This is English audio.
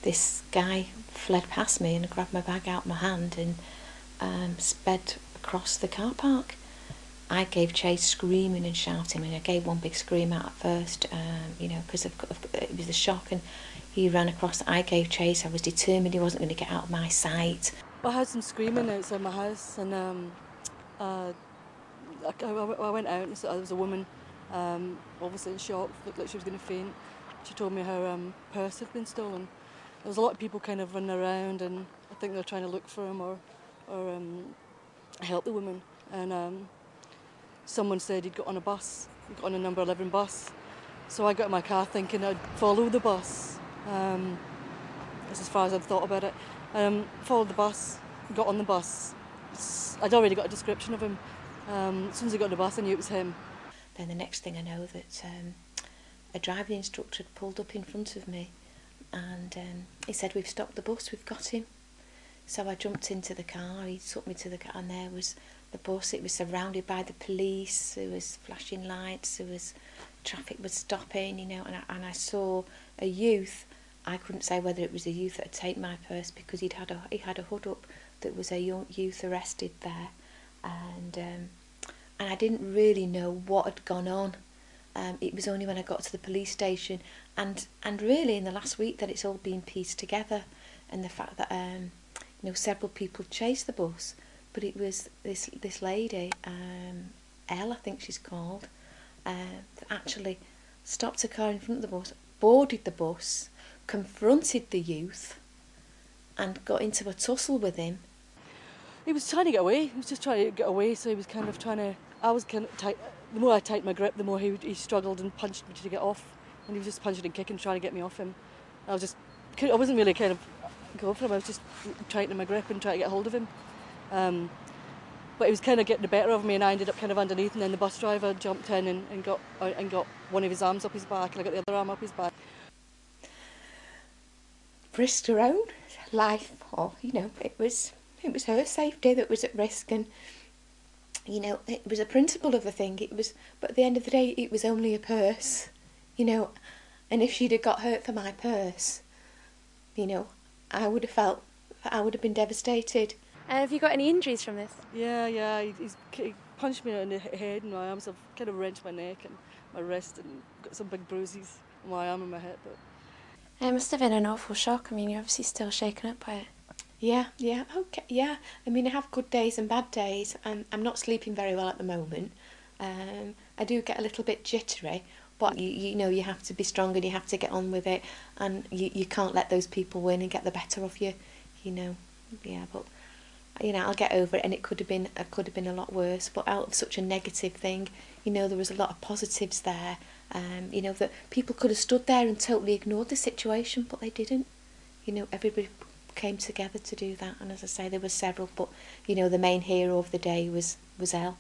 this guy fled past me and grabbed my bag out of my hand and sped across the car park. I gave chase, screaming and shouting, and I gave one big scream out at first, because it was a shock, and he ran across. I gave chase. I was determined he wasn't going to get out of my sight. I heard some screaming outside my house, and I went out and there was a woman, obviously in shock, looked like she was going to faint. She told me her purse had been stolen. There was a lot of people kind of running around, and I think they were trying to look for him or help the woman. And someone said he'd got on a bus, he got on a number 11 bus. So I got in my car thinking I'd follow the bus. That's as far as I'd thought about it. Followed the bus, got on the bus. I'd already got a description of him. As soon as I got on the bus, I knew it was him. Then the next thing I know that a driving instructor had pulled up in front of me, and he said, "We've stopped the bus, we've got him." So I jumped into the car, he took me to the car, and there was the bus. It was surrounded by the police, there was flashing lights, there was traffic was stopping, and I saw a youth. I couldn't say whether it was a youth that had taken my purse, because he had a hood up that was a young youth arrested there, and I didn't really know what had gone on. It was only when I got to the police station, and really in the last week, that it's all been pieced together, and the fact that several people chased the bus, but it was this lady, Elle, I think she's called, that actually stopped a car in front of the bus, boarded the bus, confronted the youth, and got into a tussle with him. He was trying to get away. He was just trying to get away, so he was kind of trying to... I was kind of tight. The more I tightened my grip, the more he struggled and punched me to get off. And he was just punching and kicking, trying to get me off him. I wasn't really kind of going for him. I was just tightening my grip and trying to get hold of him. But he was kind of getting the better of me, and I ended up kind of underneath, and then the bus driver jumped in and got one of his arms up his back, and I got the other arm up his back. Risked her own life, or it was her safety that was at risk, and it was a principle of the thing. But at the end of the day, it was only a purse, and if she'd have got hurt for my purse, I would have been devastated. Have you got any injuries from this? Yeah, he punched me in the head and my arms. I've kind of wrenched my neck and my wrist, and got some big bruises on my arm and my head. But It must have been an awful shock. I mean, you're obviously still shaken up by it. Yeah, okay, yeah. I mean, I have good days and bad days. I'm not sleeping very well at the moment. I do get a little bit jittery, but you have to be strong and you have to get on with it, and you can't let those people win and get the better of you, Yeah, but I'll get over it, and it could have been a lot worse. But out of such a negative thing, there was a lot of positives there. That people could have stood there and totally ignored the situation, but they didn't. Everybody came together to do that, and as I say, there were several, but the main hero of the day was Elle.